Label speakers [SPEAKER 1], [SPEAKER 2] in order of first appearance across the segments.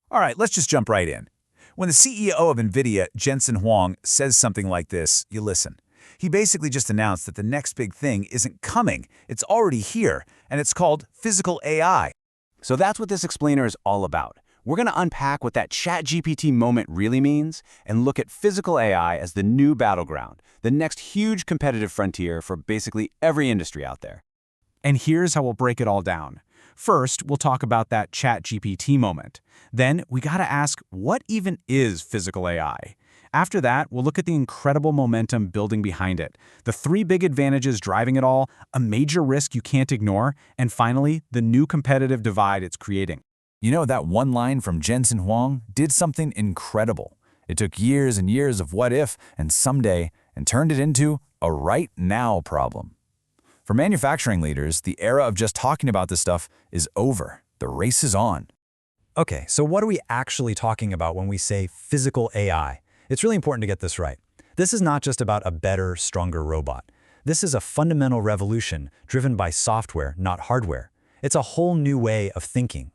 [SPEAKER 1] All right, let's just jump right in. When the CEO of NVIDIA, Jensen Huang, says something like this, you listen. He basically just announced that the next big thing isn't coming, it's already here, and it's called physical AI.
[SPEAKER 2] So that's what this explainer is all about. We're going to unpack what that ChatGPT moment really means and look at physical AI as the new battleground, the next huge competitive frontier for basically every industry out there.
[SPEAKER 3] And here's how we'll break it all down. First, we'll talk about that ChatGPT moment. Then, we gotta ask, what even is physical AI? After that, we'll look at the incredible momentum building behind it, the three big advantages driving it all, a major risk you can't ignore, and finally, the new competitive divide it's creating.
[SPEAKER 1] You know, that one line from Jensen Huang did something incredible. It took years and years of what if and someday and turned it into a right now problem. For manufacturing leaders, the era of just talking about this stuff is over. The race is on.
[SPEAKER 4] Okay, so what are we actually talking about when we say physical AI? It's really important to get this right. This is not just about a better, stronger robot. This is a fundamental revolution driven by software, not hardware. It's a whole new way of thinking.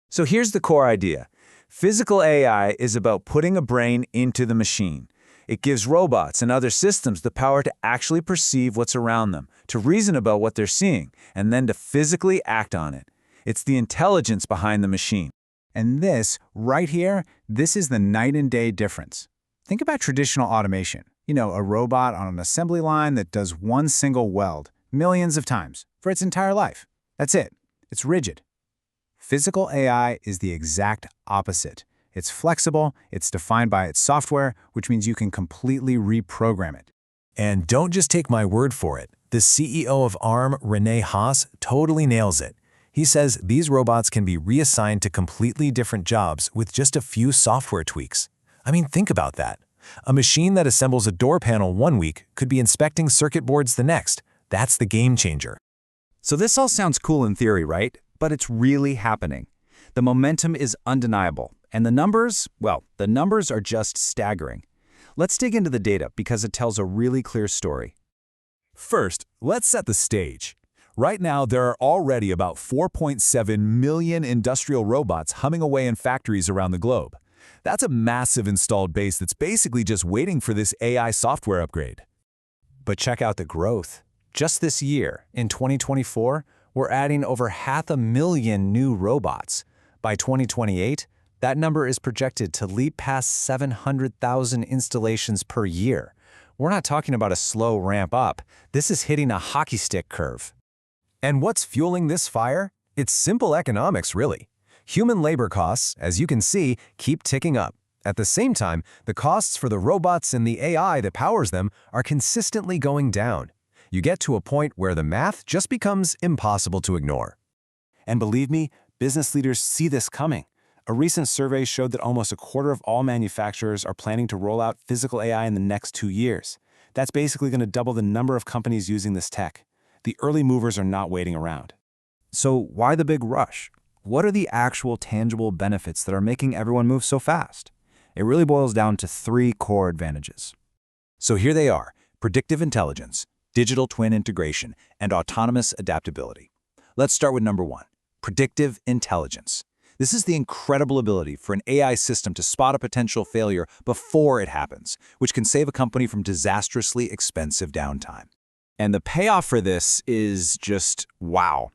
[SPEAKER 1] So here's the core idea. Physical AI is about putting a brain into the machine. It gives robots and other systems the power to actually perceive what's around them, to reason about what they're seeing, and then to physically act on it. It's the intelligence behind the machine.
[SPEAKER 3] And this, right here, this is the night and day difference. Think about traditional automation. You know, a robot on an assembly line that does one single weld millions of times for its entire life. That's it. It's rigid. Physical AI is the exact opposite. It's flexible, it's defined by its software, which means you can completely reprogram it.
[SPEAKER 5] And don't just take my word for it. The CEO of ARM, Rene Haas, totally nails it. He says these robots can be reassigned to completely different jobs with just a few software tweaks. I mean, think about that. A machine that assembles a door panel one week could be inspecting circuit boards the next. That's the game changer.
[SPEAKER 2] So this all sounds cool in theory, right? But it's really happening. The momentum is undeniable. And the numbers, well, the numbers are just staggering. Let's dig into the data because it tells a really clear story.
[SPEAKER 1] First, let's set the stage. Right now, there are already about 4.7 million industrial robots humming away in factories around the globe. That's a massive installed base that's basically just waiting for this AI software upgrade.
[SPEAKER 5] But check out the growth. Just this year, in 2024, we're adding over 500,000 new robots. By 2028, that number is projected to leap past 700,000 installations per year. We're not talking about a slow ramp up. This is hitting a hockey stick curve.
[SPEAKER 4] And what's fueling this fire? It's simple economics, really. Human labor costs, as you can see, keep ticking up. At the same time, the costs for the robots and the AI that powers them are consistently going down. You get to a point where the math just becomes impossible to ignore.
[SPEAKER 2] And believe me, business leaders see this coming. A recent survey showed that almost a quarter of all manufacturers are planning to roll out physical AI in the next 2 years. That's basically going to double the number of companies using this tech. The early movers are not waiting around.
[SPEAKER 6] So why the big rush? What are the actual tangible benefits that are making everyone move so fast? It really boils down to 3 core advantages.
[SPEAKER 1] So here they are: predictive intelligence, digital twin integration, and autonomous adaptability. Let's start with number 1, predictive intelligence. This is the incredible ability for an AI system to spot a potential failure before it happens, which can save a company from disastrously expensive downtime.
[SPEAKER 2] And the payoff for this is just wow.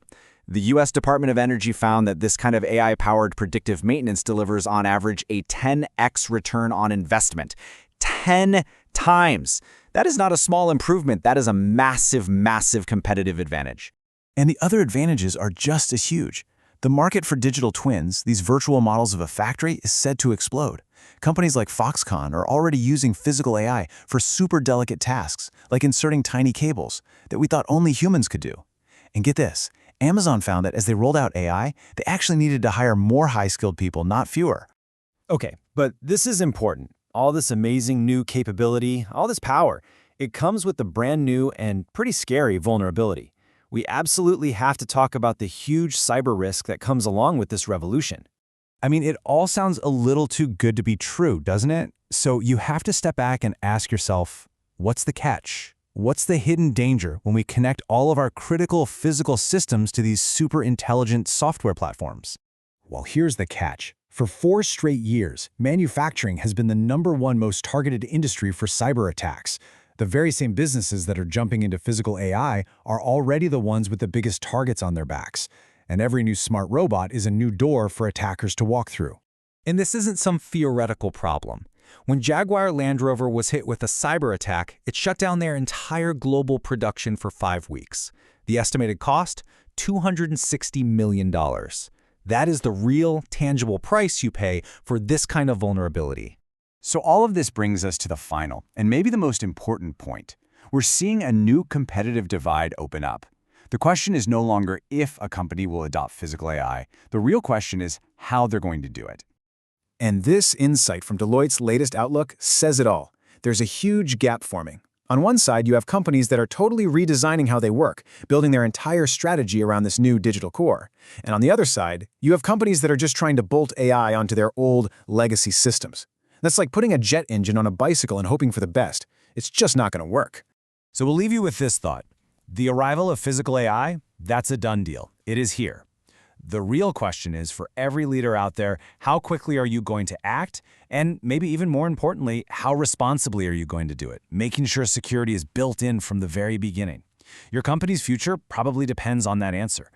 [SPEAKER 2] The U.S. Department of Energy found that this kind of AI-powered predictive maintenance delivers on average a 10x return on investment. 10 times! That is not a small improvement, that is a massive, massive competitive advantage.
[SPEAKER 5] And the other advantages are just as huge. The market for digital twins, these virtual models of a factory, is said to explode. Companies like Foxconn are already using physical AI for super delicate tasks, like inserting tiny cables, that we thought only humans could do. And get this, Amazon found that as they rolled out AI, they actually needed to hire more high-skilled people, not fewer.
[SPEAKER 4] Okay, but this is important. All this amazing new capability, all this power, it comes with the brand new and pretty scary vulnerability. We absolutely have to talk about the huge cyber risk that comes along with this revolution.
[SPEAKER 3] I mean, it all sounds a little too good to be true, doesn't it? So you have to step back and ask yourself, what's the catch? What's the hidden danger when we connect all of our critical physical systems to these super intelligent software platforms? Well, here's the catch. For 4 straight years, manufacturing has been the #1 most targeted industry for cyber attacks. The very same businesses that are jumping into physical AI are already the ones with the biggest targets on their backs. And every new smart robot is a new door for attackers to walk through.
[SPEAKER 2] And this isn't some theoretical problem. When Jaguar Land Rover was hit with a cyber attack, it shut down their entire global production for 5 weeks. The estimated cost? $260 million. That is the real, tangible price you pay for this kind of vulnerability.
[SPEAKER 1] So all of this brings us to the final, and maybe the most important point. We're seeing a new competitive divide open up. The question is no longer if a company will adopt physical AI. The real question is how they're going to do it.
[SPEAKER 3] And this insight from Deloitte's latest outlook says it all. There's a huge gap forming. On one side, you have companies that are totally redesigning how they work, building their entire strategy around this new digital core. And on the other side, you have companies that are just trying to bolt AI onto their old legacy systems. That's like putting a jet engine on a bicycle and hoping for the best. It's just not going to work.
[SPEAKER 2] So we'll leave you with this thought. The arrival of physical AI, that's a done deal. It is here. The real question is, for every leader out there, how quickly are you going to act? And maybe even more importantly, how responsibly are you going to do it? Making sure security is built in from the very beginning. Your company's future probably depends on that answer.